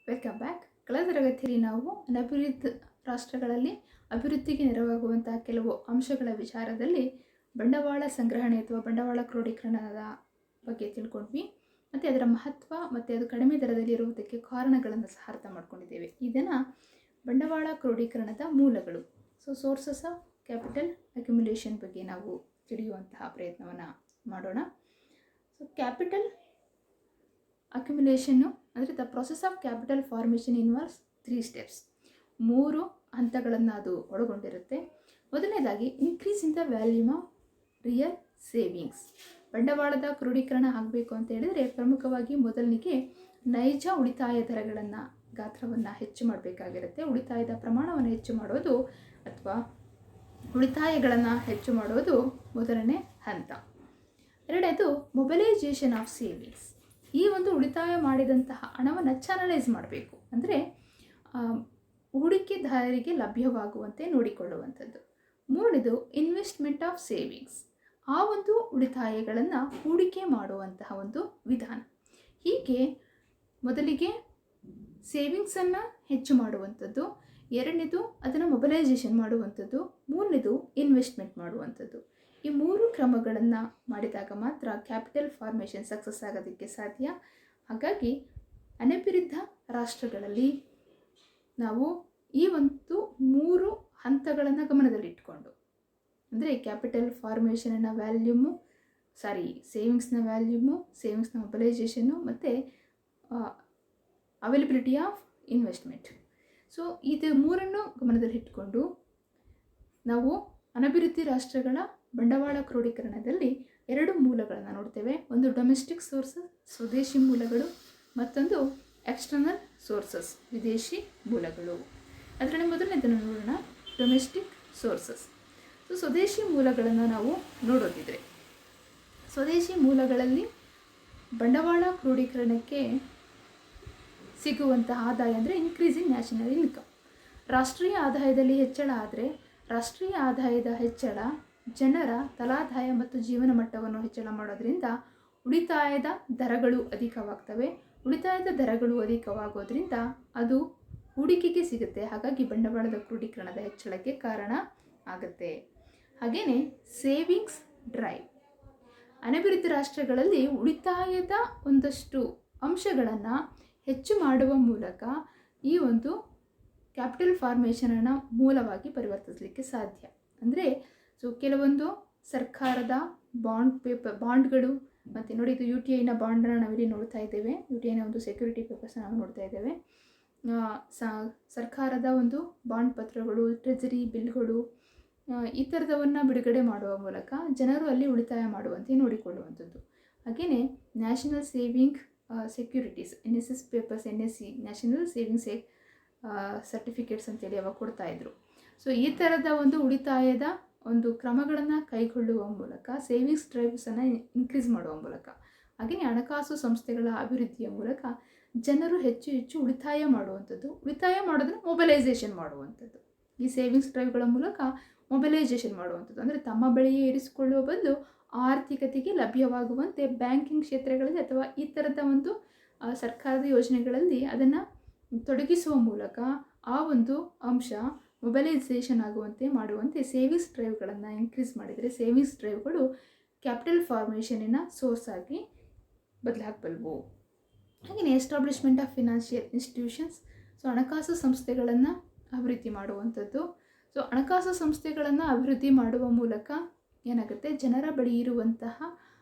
Welcome back. ಕಳೆದ ತರಗತಿಯಲ್ಲಿ ನಾವು ಅನಭಿವೃದ್ಧಿ ರಾಷ್ಟ್ರಗಳಲ್ಲಿ ಅಭಿವೃದ್ಧಿಗೆ ನೆರವಾಗುವಂತಹ ಕೆಲವು ಅಂಶಗಳ ವಿಚಾರದಲ್ಲಿ ಬಂಡವಾಳ ಸಂಗ್ರಹಣೆ ಅಥವಾ ಬಂಡವಾಳ ಕ್ರೋಢೀಕರಣದ ಬಗ್ಗೆ ತಿಳ್ಕೊಂಡ್ವಿ. ಮತ್ತು ಅದರ ಮಹತ್ವ ಮತ್ತು ಅದು ಕಡಿಮೆ ದರದಲ್ಲಿ ಇರುವುದಕ್ಕೆ ಕಾರಣಗಳನ್ನು ಸಹ ಅರ್ಥ ಮಾಡ್ಕೊಂಡಿದ್ದೇವೆ. ಇದನ್ನು ಬಂಡವಾಳ ಕ್ರೋಢೀಕರಣದ ಮೂಲಗಳು, ಸೋರ್ಸಸ್ ಆಫ್ ಕ್ಯಾಪಿಟಲ್ ಅಕ್ಯುಮುಲೇಷನ್ ಬಗ್ಗೆ ನಾವು ತಿಳಿಯುವಂತಹ ಪ್ರಯತ್ನವನ್ನು ಮಾಡೋಣ. ಕ್ಯಾಪಿಟಲ್ ಅಕ್ಯುಮುಲೇಷನ್ನು ಅಂದರೆ the process of capital formation involves 3 steps. 3 ಹಂತಗಳನ್ನು ಅದು ಒಳಗೊಂಡಿರುತ್ತೆ. ಮೊದಲನೇದಾಗಿ increase in the volume of real savings. ಬಂಡವಾಳದ ಕ್ರೋಢೀಕರಣ ಆಗಬೇಕು ಅಂತ ಹೇಳಿದರೆ ಪ್ರಮುಖವಾಗಿ ಮೊದಲನಿಗೆ ನೈಜ ಉಳಿತಾಯ ದರಗಳನ್ನು ಗಾತ್ರವನ್ನು ಹೆಚ್ಚು ಮಾಡಬೇಕಾಗಿರುತ್ತೆ. ಉಳಿತಾಯದ ಪ್ರಮಾಣವನ್ನು ಹೆಚ್ಚು ಮಾಡೋದು ಅಥವಾ ಉಳಿತಾಯಗಳನ್ನು ಹೆಚ್ಚು ಮಾಡೋದು ಮೊದಲನೇ ಹಂತ. ಎರಡನೇದು ಮೊಬಿಲೈಸೇಷನ್ ಆಫ್ ಸೇವಿಂಗ್ಸ್. ಈ ಒಂದು ಉಳಿತಾಯ ಮಾಡಿದಂತಹ ಹಣವನ್ನು ಚಾನಲೈಸ್ ಮಾಡಬೇಕು, ಅಂದರೆ ಹೂಡಿಕೆದಾರರಿಗೆ ಲಭ್ಯವಾಗುವಂತೆ ನೋಡಿಕೊಳ್ಳುವಂಥದ್ದು. ಮೂರನೇದು ಇನ್ವೆಸ್ಟ್ಮೆಂಟ್ ಆಫ್ ಸೇವಿಂಗ್ಸ್. ಆ ಒಂದು ಉಳಿತಾಯಗಳನ್ನು ಹೂಡಿಕೆ ಮಾಡುವಂತಹ ಒಂದು ವಿಧಾನ. ಹೀಗೆ ಮೊದಲಿಗೆ ಸೇವಿಂಗ್ಸನ್ನು ಹೆಚ್ಚು ಮಾಡುವಂಥದ್ದು, ಎರಡನೇದು ಅದನ್ನು ಮೊಬಿಲೈಸೇಷನ್ ಮಾಡುವಂಥದ್ದು, ಮೂರನೇದು ಇನ್ವೆಸ್ಟ್ಮೆಂಟ್ ಮಾಡುವಂಥದ್ದು. ಈ 3 ಕ್ರಮಗಳನ್ನು ಮಾಡಿದಾಗ ಮಾತ್ರ ಕ್ಯಾಪಿಟಲ್ ಫಾರ್ಮೇಷನ್ ಸಕ್ಸಸ್ ಆಗೋದಕ್ಕೆ ಸಾಧ್ಯ. ಹಾಗಾಗಿ ಅನಭಿವೃದ್ಧ ರಾಷ್ಟ್ರಗಳಲ್ಲಿ ನಾವು ಈ ಒಂದು 3 ಹಂತಗಳನ್ನು ಗಮನದಲ್ಲಿಟ್ಕೊಂಡು, ಅಂದರೆ ಕ್ಯಾಪಿಟಲ್ ಫಾರ್ಮೇಷನ್ನ ವ್ಯಾಲ್ಯೂಮು, ಸೇವಿಂಗ್ಸ್ನ ವ್ಯಾಲ್ಯೂಮು, ಸೇವಿಂಗ್ಸ್ನ ಮೊಬಿಲೈಸೇಷನ್ನು ಮತ್ತು ಅವೈಲಬಿಲಿಟಿ ಆಫ್ ಇನ್ವೆಸ್ಟ್ಮೆಂಟ್. ಇದು 3 ಗಮನದಲ್ಲಿಟ್ಕೊಂಡು ನಾವು ಅನಭಿವೃದ್ಧಿ ರಾಷ್ಟ್ರಗಳ ಬಂಡವಾಳ ಕ್ರೋಢೀಕರಣದಲ್ಲಿ 2 ಮೂಲಗಳನ್ನು ನೋಡ್ತೇವೆ. ಒಂದು ಡೊಮೆಸ್ಟಿಕ್ ಸೋರ್ಸಸ್, ಸ್ವದೇಶಿ ಮೂಲಗಳು, ಮತ್ತೊಂದು ಎಕ್ಸ್ಟರ್ನಲ್ ಸೋರ್ಸಸ್, ವಿದೇಶಿ ಮೂಲಗಳು. ಅದರಲ್ಲಿ ಮೊದಲನೇದನ್ನು ನೋಡೋಣ, ಡೊಮೆಸ್ಟಿಕ್ ಸೋರ್ಸಸ್. ಸ್ವದೇಶಿ ಮೂಲಗಳನ್ನು ನಾವು ನೋಡೋದಿದ್ರೆ, ಸ್ವದೇಶಿ ಮೂಲಗಳಲ್ಲಿ ಬಂಡವಾಳ ಕ್ರೋಢೀಕರಣಕ್ಕೆ ಸಿಗುವಂತಹ ಆದಾಯ ಅಂದರೆ ಇನ್ಕ್ರೀಸ್ ಇನ್ ನ್ಯಾಷನಲ್ ಇನ್ಕಮ್. ರಾಷ್ಟ್ರೀಯ ಆದಾಯದಲ್ಲಿ ಹೆಚ್ಚಳ ಆದರೆ ರಾಷ್ಟ್ರೀಯ ಆದಾಯದ ಹೆಚ್ಚಳ ಜನರ ತಲಾದಾಯ ಮತ್ತು ಜೀವನ ಮಟ್ಟವನ್ನು ಹೆಚ್ಚಳ ಮಾಡೋದ್ರಿಂದ ಉಳಿತಾಯದ ದರಗಳು ಅಧಿಕವಾಗ್ತವೆ. ಉಳಿತಾಯದ ದರಗಳು ಅಧಿಕವಾಗೋದ್ರಿಂದ ಅದು ಹೂಡಿಕೆಗೆ ಸಿಗುತ್ತೆ. ಹಾಗಾಗಿ ಬಂಡವಾಳದ ಕ್ರೋಢೀಕರಣದ ಹೆಚ್ಚಳಕ್ಕೆ ಕಾರಣ ಆಗುತ್ತೆ. ಹಾಗೆಯೇ ಸೇವಿಂಗ್ಸ್ ಡ್ರೈವ್. ಅನಭಿವೃದ್ಧಿ ರಾಷ್ಟ್ರಗಳಲ್ಲಿ ಉಳಿತಾಯದ ಒಂದಷ್ಟು ಅಂಶಗಳನ್ನು ಹೆಚ್ಚು ಮಾಡುವ ಮೂಲಕ ಈ ಒಂದು ಕ್ಯಾಪಿಟಲ್ ಫಾರ್ಮೇಷನನ್ನು ಮೂಲವಾಗಿ ಪರಿವರ್ತಿಸಲಿಕ್ಕೆ ಸಾಧ್ಯ. ಅಂದರೆ ಕೆಲವೊಂದು ಸರ್ಕಾರದ ಬಾಂಡ್ಗಳು, ಮತ್ತು ನೋಡಿ ಇದು UTIನ ಬಾಂಡನ್ನು ನಾವಿಲ್ಲಿ ನೋಡ್ತಾ ಇದ್ದೇವೆ. UTIನ ಒಂದು ಸೆಕ್ಯೂರಿಟಿ ಪೇಪರ್ಸ್ ನಾವು ನೋಡ್ತಾ ಇದ್ದೇವೆ. ಸರ್ಕಾರದ ಒಂದು ಬಾಂಡ್ ಪತ್ರಗಳು, ಟ್ರೆಜರಿ ಬಿಲ್ಗಳು, ಈ ಥರದವನ್ನು ಬಿಡುಗಡೆ ಮಾಡುವ ಮೂಲಕ ಜನರು ಅಲ್ಲಿ ಉಳಿತಾಯ ಮಾಡುವಂತೆ ನೋಡಿಕೊಳ್ಳುವಂಥದ್ದು. ಹಾಗೆಯೇ national saving securities, NSS papers, NSC national savings certificates ಅಂತೇಳಿ ಅವಾಗ ಕೊಡ್ತಾಯಿದ್ರು. ಈ ಥರದ ಒಂದು ಉಳಿತಾಯದ ಒಂದು ಕ್ರಮಗಳನ್ನು ಕೈಗೊಳ್ಳುವ ಮೂಲಕ ಸೇವಿಂಗ್ಸ್ ಡ್ರೈವ್ಸನ್ನು ಇನ್ಕ್ರೀಸ್ ಮಾಡುವ ಮೂಲಕ, ಹಾಗೆಯೇ ಹಣಕಾಸು ಸಂಸ್ಥೆಗಳ ಅಭಿವೃದ್ಧಿಯ ಮೂಲಕ ಜನರು ಹೆಚ್ಚು ಹೆಚ್ಚು ಉಳಿತಾಯ ಮಾಡುವಂಥದ್ದು. ಉಳಿತಾಯ ಮಾಡೋದನ್ನು ಮೊಬಿಲೈಸೇಷನ್ ಮಾಡುವಂಥದ್ದು. ಈ ಸೇವಿಂಗ್ಸ್ ಡ್ರೈವ್ಗಳ ಮೂಲಕ ಮೊಬಿಲೈಸೇಷನ್ ಮಾಡುವಂಥದ್ದು, ಅಂದರೆ ತಮ್ಮ ಬಳಿಯೇ ಇರಿಸಿಕೊಳ್ಳುವ ಬದಲು ಆರ್ಥಿಕತೆಗೆ ಲಭ್ಯವಾಗುವಂತೆ ಬ್ಯಾಂಕಿಂಗ್ ಕ್ಷೇತ್ರಗಳಲ್ಲಿ ಅಥವಾ ಈ ಥರದ ಒಂದು ಸರ್ಕಾರದ ಯೋಜನೆಗಳಲ್ಲಿ ಅದನ್ನು ತೊಡಗಿಸುವ ಮೂಲಕ ಆ ಒಂದು ಅಂಶ ಮೊಬಿಲೈಸೇಷನ್ ಆಗುವಂತೆ ಮಾಡುವಂತೆ ಸೇವಿಂಗ್ಸ್ ಡ್ರೈವ್ಗಳನ್ನು ಇನ್ಕ್ರೀಸ್ ಮಾಡಿದರೆ ಸೇವಿಂಗ್ಸ್ ಡ್ರೈವ್ಗಳು ಕ್ಯಾಪಿಟಲ್ ಫಾರ್ಮೇಷನಿನ ಸೋರ್ಸ್ ಆಗಿ ಬದಲಾಗಬಲ್ಲವು. ಹಾಗೆಯೇ ಎಸ್ಟಾಬ್ಲಿಷ್ಮೆಂಟ್ ಆಫ್ ಫಿನಾನ್ಷಿಯಲ್ ಇನ್ಸ್ಟಿಟ್ಯೂಷನ್ಸ್. ಹಣಕಾಸು ಸಂಸ್ಥೆಗಳನ್ನು ಅಭಿವೃದ್ಧಿ ಮಾಡುವಂಥದ್ದು. ಹಣಕಾಸು ಸಂಸ್ಥೆಗಳನ್ನು ಅಭಿವೃದ್ಧಿ ಮಾಡುವ ಮೂಲಕ ಏನಾಗುತ್ತೆ, ಜನರ ಬಳಿ ಇರುವಂತಹ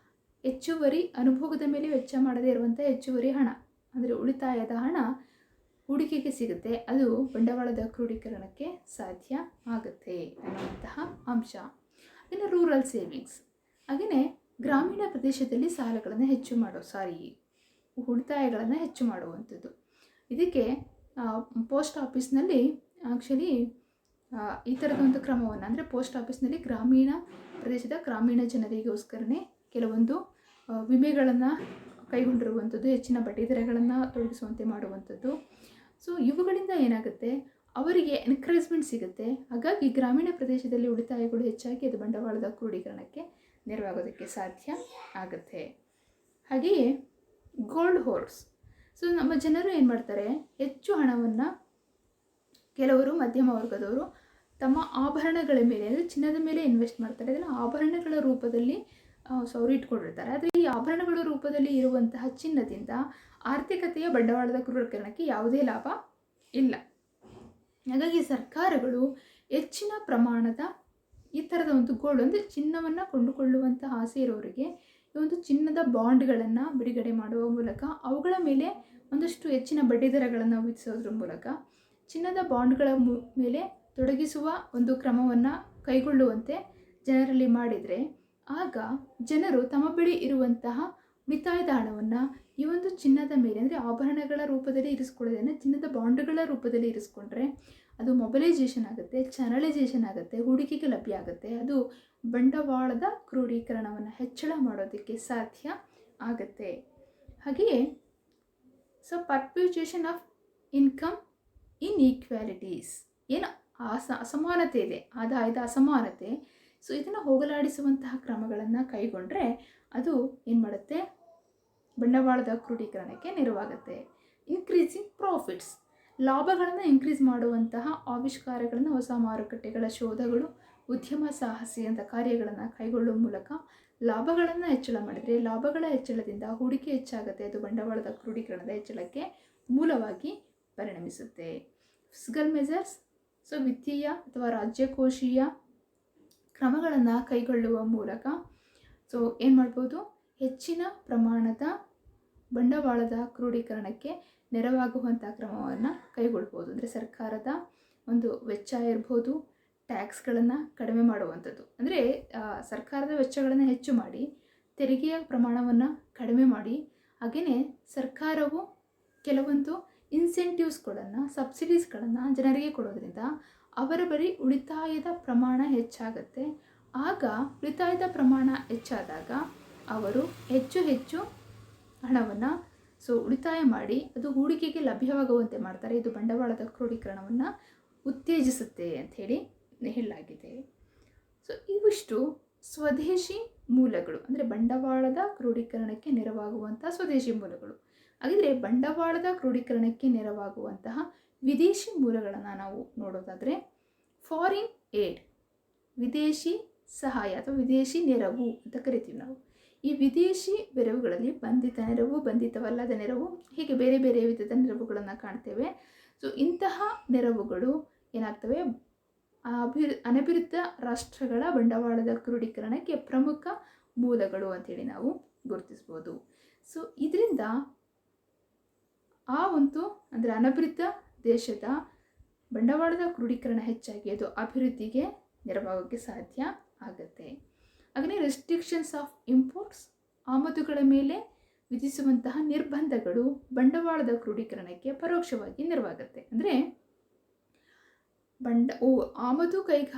ಹೆಚ್ಚುವರಿ ಅನುಭೋಗದ ಮೇಲೆ ವೆಚ್ಚ ಮಾಡದೇ ಇರುವಂಥ ಹೆಚ್ಚುವರಿ ಹಣ, ಅಂದರೆ ಉಳಿತಾಯದ ಹಣ ಹೂಡಿಕೆಗೆ ಸಿಗುತ್ತೆ. ಅದು ಬಂಡವಾಳದ ಕ್ರೋಢೀಕರಣಕ್ಕೆ ಸಾಧ್ಯ ಆಗುತ್ತೆ ಅನ್ನುವಂತಹ ಅಂಶ. ಇನ್ನು ರೂರಲ್ ಸೇವಿಂಗ್ಸ್. ಹಾಗೆಯೇ ಗ್ರಾಮೀಣ ಪ್ರದೇಶದಲ್ಲಿ ಸಾಲಗಳನ್ನು ಉಳಿತಾಯಗಳನ್ನು ಹೆಚ್ಚು ಮಾಡುವಂಥದ್ದು. ಇದಕ್ಕೆ ಪೋಸ್ಟ್ ಆಫೀಸ್ನಲ್ಲಿ ಆ್ಯಕ್ಚುಲಿ ಈ ಥರದ ಒಂದು ಕ್ರಮವನ್ನು, ಅಂದರೆ ಪೋಸ್ಟ್ ಆಫೀಸ್ನಲ್ಲಿ ಗ್ರಾಮೀಣ ಪ್ರದೇಶದ ಗ್ರಾಮೀಣ ಜನರಿಗೋಸ್ಕರನೇ ಕೆಲವೊಂದು ವಿಮೆಗಳನ್ನು ಕೈಗೊಂಡಿರುವಂಥದ್ದು, ಹೆಚ್ಚಿನ ಬಡ್ಡಿ ದರಗಳನ್ನು ತೊಡಗಿಸುವಂತೆ ಮಾಡುವಂಥದ್ದು. ಇವುಗಳಿಂದ ಏನಾಗುತ್ತೆ, ಅವರಿಗೆ ಎನ್ಕರೇಜ್ಮೆಂಟ್ ಸಿಗುತ್ತೆ. ಹಾಗಾಗಿ ಗ್ರಾಮೀಣ ಪ್ರದೇಶದಲ್ಲಿ ಉಳಿತಾಯಗಳು ಹೆಚ್ಚಾಗಿ ಅದು ಬಂಡವಾಳದ ಕ್ರೋಢೀಕರಣಕ್ಕೆ ನೆರವಾಗೋದಕ್ಕೆ ಸಾಧ್ಯ ಆಗುತ್ತೆ. ಹಾಗೆಯೇ ಗೋಲ್ಡ್ ಹೋರ್ಡ್ಸ್. ಸೊ ನಮ್ಮ ಜನರು ಏನು ಮಾಡ್ತಾರೆ, ಹೆಚ್ಚು ಹಣವನ್ನು ಕೆಲವರು ಮಧ್ಯಮ ವರ್ಗದವರು ತಮ್ಮ ಆಭರಣಗಳ ಮೇಲೆ, ಅಂದರೆ ಚಿನ್ನದ ಮೇಲೆ ಇನ್ವೆಸ್ಟ್ ಮಾಡ್ತಾರೆ. ಅದನ್ನು ಆಭರಣಗಳ ರೂಪದಲ್ಲಿ ಅವರು ಇಟ್ಕೊಂಡಿರ್ತಾರೆ. ಆದರೆ ಈ ಆಭರಣಗಳ ರೂಪದಲ್ಲಿ ಇರುವಂತಹ ಚಿನ್ನದಿಂದ ಆರ್ಥಿಕತೆಯ ಬಂಡವಾಳದ ಕ್ರೋಢೀಕರಣಕ್ಕೆ ಯಾವುದೇ ಲಾಭ ಇಲ್ಲ. ಹಾಗಾಗಿ ಸರ್ಕಾರಗಳು ಹೆಚ್ಚಿನ ಪ್ರಮಾಣದ ಈ ಥರದ ಒಂದು ಗೋಲ್ಡ್, ಅಂದರೆ ಚಿನ್ನವನ್ನು ಕೊಂಡುಕೊಳ್ಳುವಂಥ ಆಸೆ ಇರೋರಿಗೆ ಈ ಒಂದು ಚಿನ್ನದ ಬಾಂಡ್ಗಳನ್ನು ಬಿಡುಗಡೆ ಮಾಡುವ ಮೂಲಕ ಅವುಗಳ ಮೇಲೆ ಒಂದಷ್ಟು ಹೆಚ್ಚಿನ ಬಡ್ಡಿ ದರಗಳನ್ನು ವಿಧಿಸೋದ್ರ ಮೂಲಕ ಚಿನ್ನದ ಬಾಂಡ್ಗಳ ಮೇಲೆ ತೊಡಗಿಸುವ ಒಂದು ಕ್ರಮವನ್ನು ಕೈಗೊಳ್ಳುವಂತೆ ಜನರಲ್ಲಿ ಮಾಡಿದರೆ, ಆಗ ಜನರು ತಮ್ಮ ಬಳಿ ಇರುವಂತಹ ಉಳಿತಾಯದ ಹಣವನ್ನು ಈ ಒಂದು ಚಿನ್ನದ ಮೇಲೆ, ಅಂದರೆ ಆಭರಣಗಳ ರೂಪದಲ್ಲಿ ಇರಿಸ್ಕೊಳ್ಳೋದನ್ನು ಚಿನ್ನದ ಬಾಂಡ್ಗಳ ರೂಪದಲ್ಲಿ ಇರಿಸ್ಕೊಂಡ್ರೆ ಅದು ಮೊಬಲೈಸೇಷನ್ ಆಗುತ್ತೆ, ಚಾನಲೈಸೇಷನ್ ಆಗುತ್ತೆ, ಹೂಡಿಕೆಗೆ ಲಭ್ಯ ಆಗುತ್ತೆ. ಅದು ಬಂಡವಾಳದ ಕ್ರೋಢೀಕರಣವನ್ನು ಹೆಚ್ಚಳ ಮಾಡೋದಕ್ಕೆ ಸಾಧ್ಯ ಆಗುತ್ತೆ. ಹಾಗೆಯೇ ಪರ್ಪ್ಯೂಚುಯೇಷನ್ ಆಫ್ ಇನ್ಕಮ್ ಇನ್ಈಕ್ವಾಲಿಟೀಸ್, ಏನು ಅಸಮಾನತೆ ಇದೆ, ಆದಾಯದ ಅಸಮಾನತೆ, ಸೊ ಇದನ್ನು ಹೋಗಲಾಡಿಸುವಂತಹ ಕ್ರಮಗಳನ್ನು ಕೈಗೊಂಡ್ರೆ ಅದು ಏನು ಮಾಡುತ್ತೆ, ಬಂಡವಾಳದ ಕ್ರೋಢೀಕರಣಕ್ಕೆ ನೆರವಾಗುತ್ತೆ. ಇನ್ಕ್ರೀಸಿಂಗ್ ಪ್ರಾಫಿಟ್ಸ್, ಲಾಭಗಳನ್ನು ಇನ್ಕ್ರೀಸ್ ಮಾಡುವಂತಹ ಆವಿಷ್ಕಾರಗಳನ್ನು, ಹೊಸ ಮಾರುಕಟ್ಟೆಗಳ ಶೋಧಗಳು, ಉದ್ಯಮ ಸಾಹಸಿ ಅಂತ ಕಾರ್ಯಗಳನ್ನು ಕೈಗೊಳ್ಳುವ ಮೂಲಕ ಲಾಭಗಳನ್ನು ಹೆಚ್ಚಳ ಮಾಡಿದರೆ, ಲಾಭಗಳ ಹೆಚ್ಚಳದಿಂದ ಹೂಡಿಕೆ ಹೆಚ್ಚಾಗುತ್ತೆ. ಅದು ಬಂಡವಾಳದ ಕ್ರೋಢೀಕರಣದ ಹೆಚ್ಚಳಕ್ಕೆ ಮೂಲವಾಗಿ ಪರಿಣಮಿಸುತ್ತೆ. ಫಿಸ್ಕಲ್ ಮೆಜರ್ಸ್, ಸೊ ವಿತ್ತೀಯ ಅಥವಾ ರಾಜ್ಯಕೋಶೀಯ ಕ್ರಮಗಳನ್ನು ಕೈಗೊಳ್ಳುವ ಮೂಲಕ ಸೊ ಏನು ಮಾಡ್ಬೋದು, ಹೆಚ್ಚಿನ ಪ್ರಮಾಣದ ಬಂಡವಾಳದ ಕ್ರೋಢೀಕರಣಕ್ಕೆ ನೆರವಾಗುವಂಥ ಕ್ರಮವನ್ನು ಕೈಗೊಳ್ಬೋದು. ಅಂದರೆ ಸರ್ಕಾರದ ಒಂದು ವೆಚ್ಚ ಇರ್ಬೋದು, ಟ್ಯಾಕ್ಸ್ಗಳನ್ನು ಕಡಿಮೆ ಮಾಡುವಂಥದ್ದು, ಅಂದರೆ ಸರ್ಕಾರದ ವೆಚ್ಚಗಳನ್ನು ಹೆಚ್ಚು ಮಾಡಿ ತೆರಿಗೆಯ ಪ್ರಮಾಣವನ್ನು ಕಡಿಮೆ ಮಾಡಿ, ಹಾಗೆಯೇ ಸರ್ಕಾರವು ಕೆಲವೊಂದು ಇನ್ಸೆಂಟಿವ್ಸ್ಗಳನ್ನು, ಸಬ್ಸಿಡೀಸ್ಗಳನ್ನು ಜನರಿಗೆ ಕೊಡೋದ್ರಿಂದ ಅವರ ಬಳಿ ಉಳಿತಾಯದ ಪ್ರಮಾಣ ಹೆಚ್ಚಾಗುತ್ತೆ. ಆಗ ಉಳಿತಾಯದ ಪ್ರಮಾಣ ಹೆಚ್ಚಾದಾಗ ಅವರು ಹೆಚ್ಚು ಹೆಚ್ಚು ಹಣವನ್ನು ಉಳಿತಾಯ ಮಾಡಿ ಅದು ಹೂಡಿಕೆಗೆ ಲಭ್ಯವಾಗುವಂತೆ ಮಾಡ್ತಾರೆ. ಇದು ಬಂಡವಾಳದ ಕ್ರೋಢೀಕರಣವನ್ನು ಉತ್ತೇಜಿಸುತ್ತೆ ಅಂಥೇಳಿ ಹೇಳಲಾಗಿದೆ. ಸೊ ಇವಿಷ್ಟು ಸ್ವದೇಶಿ ಮೂಲಗಳು, ಅಂದರೆ ಬಂಡವಾಳದ ಕ್ರೋಢೀಕರಣಕ್ಕೆ ನೆರವಾಗುವಂಥ ಸ್ವದೇಶಿ ಮೂಲಗಳು. ಹಾಗಿದ್ರೆ ಬಂಡವಾಳದ ಕ್ರೋಢೀಕರಣಕ್ಕೆ ನೆರವಾಗುವಂತಹ ವಿದೇಶಿ ಮೂಲಗಳನ್ನು ನಾವು ನೋಡೋದಾದರೆ, ಫಾರಿನ್ ಏಡ್, ವಿದೇಶಿ ಸಹಾಯ ಅಥವಾ ವಿದೇಶಿ ನೆರವು ಅಂತ ಕರಿತೀವಿ ನಾವು. ಈ ವಿದೇಶಿ ನೆರವುಗಳಲ್ಲಿ ಬಂಧಿತ ನೆರವು, ಬಂಧಿತವಲ್ಲದ ನೆರವು, ಹೀಗೆ ಬೇರೆ ಬೇರೆ ವಿಧದ ನೆರವುಗಳನ್ನು ಕಾಣ್ತೇವೆ. ಸೊ ಇಂತಹ ನೆರವುಗಳು ಏನಾಗ್ತವೆ, ಅನಭಿವೃದ್ಧ ರಾಷ್ಟ್ರಗಳ ಬಂಡವಾಳದ ಕ್ರೋಢೀಕರಣಕ್ಕೆ ಪ್ರಮುಖ ಮೂಲಗಳು ಅಂಥೇಳಿ ನಾವು ಗುರುತಿಸ್ಬೋದು. ಸೊ ಇದರಿಂದ ಆ ಒಂದು ಅಂದರೆ ಅನಭಿವೃದ್ಧ ದೇಶದ ಬಂಡವಾಳದ ಕ್ರೋಢೀಕರಣ ಹೆಚ್ಚಾಗಿ ಅದು ಅಭಿವೃದ್ಧಿಗೆ ನೆರವಾಗೋಕ್ಕೆ ಸಾಧ್ಯ ಆಗುತ್ತೆ. ಹಾಗೆಯೇ ರೆಸ್ಟ್ರಿಕ್ಷನ್ಸ್ ಆಫ್ ಇಂಪೋರ್ಟ್ಸ್, ಆಮದುಗಳ ಮೇಲೆ ವಿಧಿಸುವಂತಹ ನಿರ್ಬಂಧಗಳು ಬಂಡವಾಳದ ಕ್ರೋಢೀಕರಣಕ್ಕೆ ಪರೋಕ್ಷವಾಗಿ ನೆರವಾಗುತ್ತೆ. ಅಂದರೆ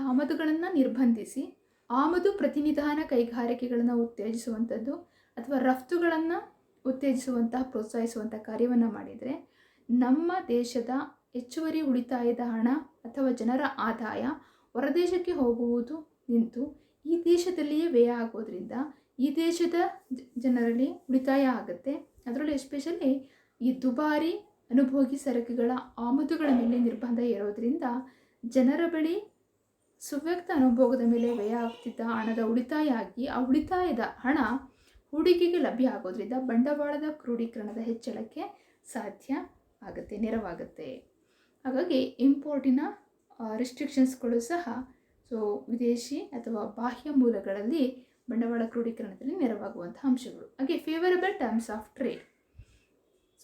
ಆಮದುಗಳನ್ನು ನಿರ್ಬಂಧಿಸಿ ಆಮದು ಪ್ರತಿನಿಧಾನ ಕೈಗಾರಿಕೆಗಳನ್ನು ಉತ್ತೇಜಿಸುವಂಥದ್ದು ಅಥವಾ ರಫ್ತುಗಳನ್ನು ಉತ್ತೇಜಿಸುವಂತಹ ಪ್ರೋತ್ಸಾಹಿಸುವಂಥ ಕಾರ್ಯವನ್ನು ಮಾಡಿದರೆ ನಮ್ಮ ದೇಶದ ಹೆಚ್ಚುವರಿ ಉಳಿತಾಯದ ಹಣ ಅಥವಾ ಜನರ ಆದಾಯ ಹೊರದೇಶಕ್ಕೆ ಹೋಗುವುದು ನಿಂತು ಈ ದೇಶದಲ್ಲಿಯೇ ವ್ಯಯ ಆಗೋದ್ರಿಂದ ಈ ದೇಶದ ಜನರಲ್ಲಿ ಉಳಿತಾಯ ಆಗುತ್ತೆ. ಅದರಲ್ಲೂ ಎಸ್ಪೆಷಲಿ ಈ ದುಬಾರಿ ಅನುಭೋಗಿ ಸರಕುಗಳ ಆಮದುಗಳ ಮೇಲೆ ನಿರ್ಬಂಧ ಇರೋದ್ರಿಂದ ಜನರ ಬಳಿ ಸುವ್ಯಕ್ತ ಅನುಭೋಗದ ಮೇಲೆ ವ್ಯಯ ಆಗ್ತಿದ್ದ ಹಣದ ಉಳಿತಾಯ ಆಗಿ ಆ ಉಳಿತಾಯದ ಹಣ ಹೂಡಿಕೆಗೆ ಲಭ್ಯ ಆಗೋದ್ರಿಂದ ಬಂಡವಾಳದ ಕ್ರೋಢೀಕರಣದ ಹೆಚ್ಚಳಕ್ಕೆ ಸಾಧ್ಯ ಆಗುತ್ತೆ, ನೆರವಾಗುತ್ತೆ. ಹಾಗಾಗಿ ಇಂಪೋರ್ಟಿನ ರಿಸ್ಟ್ರಿಕ್ಷನ್ಸ್ಗಳು ಸಹ ವಿದೇಶಿ ಅಥವಾ ಬಾಹ್ಯ ಮೂಲಗಳಲ್ಲಿ ಬಂಡವಾಳ ಕ್ರೋಢೀಕರಣದಲ್ಲಿ ನೆರವಾಗುವಂಥ ಅಂಶಗಳು. ಹಾಗೆ ಫೇವರಬಲ್ ಟರ್ಮ್ಸ್ ಆಫ್ ಟ್ರೇಡ್,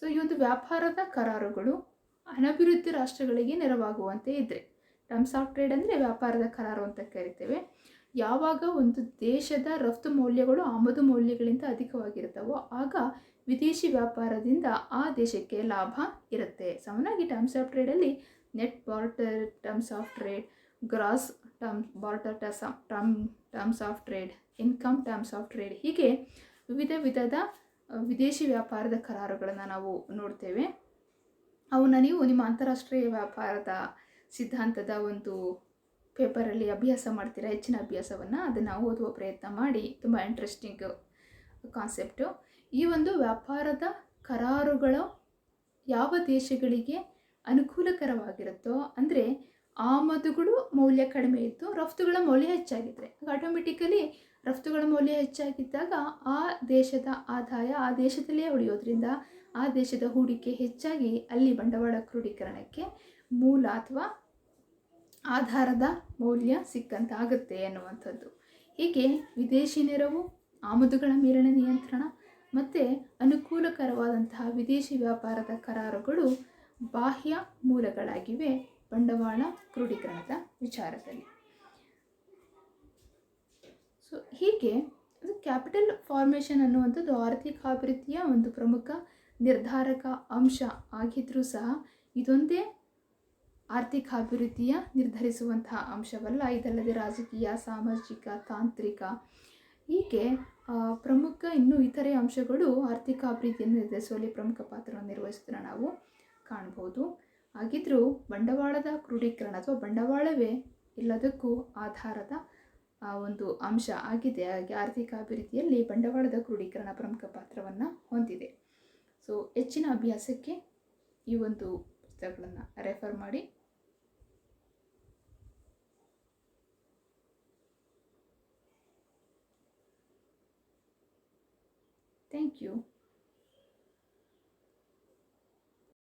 ಈ ಒಂದು ವ್ಯಾಪಾರದ ಕರಾರುಗಳು ಅನಭಿವೃದ್ಧಿ ರಾಷ್ಟ್ರಗಳಿಗೆ ನೆರವಾಗುವಂತೆ ಇದ್ದರೆ, ಟರ್ಮ್ಸ್ ಆಫ್ ಟ್ರೇಡ್ ಅಂದರೆ ವ್ಯಾಪಾರದ ಕರಾರು ಅಂತ ಕರಿತೇವೆ. ಯಾವಾಗ ಒಂದು ದೇಶದ ರಫ್ತು ಮೌಲ್ಯಗಳು ಆಮದು ಮೌಲ್ಯಗಳಿಂದ ಅಧಿಕವಾಗಿರುತ್ತವೋ ಆಗ ವಿದೇಶಿ ವ್ಯಾಪಾರದಿಂದ ಆ ದೇಶಕ್ಕೆ ಲಾಭ ಇರುತ್ತೆ. ಸಮನಾಗಿ ಟರ್ಮ್ಸ್ ಆಫ್ ಟ್ರೇಡಲ್ಲಿ net barter terms of trade, gross barter terms of trade, income terms of trade, ಹೀಗೆ ವಿವಿಧ ವಿಧದ ವಿದೇಶಿ ವ್ಯಾಪಾರದ ಕರಾರುಗಳನ್ನು ನಾವು ನೋಡ್ತೇವೆ. ಅವನ್ನ ನೀವು ನಿಮ್ಮ ಅಂತಾರಾಷ್ಟ್ರೀಯ ವ್ಯಾಪಾರದ ಸಿದ್ಧಾಂತದ ಒಂದು ಪೇಪರಲ್ಲಿ ಅಭ್ಯಾಸ ಮಾಡ್ತೀರಾ, ಹೆಚ್ಚಿನ ಅಭ್ಯಾಸವನ್ನು ಅದನ್ನು ಓದುವ ಪ್ರಯತ್ನ ಮಾಡಿ. ತುಂಬ ಇಂಟ್ರೆಸ್ಟಿಂಗ್ ಕಾನ್ಸೆಪ್ಟು. ಈ ಒಂದು ವ್ಯಾಪಾರದ ಕರಾರುಗಳು ಯಾವ ದೇಶಗಳಿಗೆ ಅನುಕೂಲಕರವಾಗಿರುತ್ತೋ, ಅಂದರೆ ಆಮದುಗಳು ಮೌಲ್ಯ ಕಡಿಮೆ ಇತ್ತು, ರಫ್ತುಗಳ ಮೌಲ್ಯ ಹೆಚ್ಚಾಗಿದ್ದರೆ ಆಟೋಮೆಟಿಕಲಿ ರಫ್ತುಗಳ ಮೌಲ್ಯ ಹೆಚ್ಚಾಗಿದ್ದಾಗ ಆ ದೇಶದ ಆದಾಯ ಆ ದೇಶದಲ್ಲೇ ಉಳಿಯೋದ್ರಿಂದ ಆ ದೇಶದ ಹೂಡಿಕೆ ಹೆಚ್ಚಾಗಿ ಅಲ್ಲಿ ಬಂಡವಾಳ ಕ್ರೋಢೀಕರಣಕ್ಕೆ ಮೂಲ ಅಥವಾ ಆಧಾರದ ಮೌಲ್ಯ ಸಿಕ್ಕಂತಾಗುತ್ತೆ ಅನ್ನುವಂಥದ್ದು. ಹೀಗೆ ವಿದೇಶಿ ನೆರವು, ಆಮದುಗಳ ಮೇಲಿನ ನಿಯಂತ್ರಣ ಮತ್ತು ಅನುಕೂಲಕರವಾದಂತಹ ವಿದೇಶಿ ವ್ಯಾಪಾರದ ಕರಾರುಗಳು ಬಾಹ್ಯ ಮೂಲಗಳಾಗಿವೆ ಬಂಡವಾಳ ಕ್ರೋಢೀಕರಣದ ವಿಚಾರದಲ್ಲಿ. ಸೊ ಹೀಗೆ ಅದು ಕ್ಯಾಪಿಟಲ್ ಫಾರ್ಮೇಷನ್ ಅನ್ನುವಂಥದ್ದು ಆರ್ಥಿಕಾಭಿವೃದ್ಧಿಯ ಒಂದು ಪ್ರಮುಖ ನಿರ್ಧಾರಕ ಅಂಶ ಆಗಿದ್ದರೂ ಸಹ ಇದೊಂದೇ ಆರ್ಥಿಕಾಭಿವೃದ್ಧಿಯ ನಿರ್ಧರಿಸುವಂತಹ ಅಂಶವಲ್ಲ. ಇದಲ್ಲದೆ ರಾಜಕೀಯ, ಸಾಮಾಜಿಕ, ತಾಂತ್ರಿಕ ಹೀಗೆ ಪ್ರಮುಖ ಇನ್ನೂ ಇತರೆ ಅಂಶಗಳು ಆರ್ಥಿಕ ಅಭಿವೃದ್ಧಿಯನ್ನು ನಿರ್ಧರಿಸುವಲ್ಲಿ ಪ್ರಮುಖ ಪಾತ್ರವನ್ನು ನಿರ್ವಹಿಸೋದನ್ನು ನಾವು ಕಾಣ್ಬೋದು. ಹಾಗಿದ್ರೂ ಬಂಡವಾಳದ ಕ್ರೋಢೀಕರಣ ಅಥವಾ ಬಂಡವಾಳವೇ ಎಲ್ಲದಕ್ಕೂ ಆಧಾರದ ಒಂದು ಅಂಶ ಆಗಿದೆ. ಹಾಗೆ ಆರ್ಥಿಕ ಅಭಿವೃದ್ಧಿಯಲ್ಲಿ ಬಂಡವಾಳದ ಕ್ರೋಢೀಕರಣ ಪ್ರಮುಖ ಪಾತ್ರವನ್ನು ಹೊಂದಿದೆ. ಸೊ ಹೆಚ್ಚಿನ ಅಭ್ಯಾಸಕ್ಕೆ ಈ ಒಂದು ಪುಸ್ತಕಗಳನ್ನು ರೆಫರ್ ಮಾಡಿ. Thank you.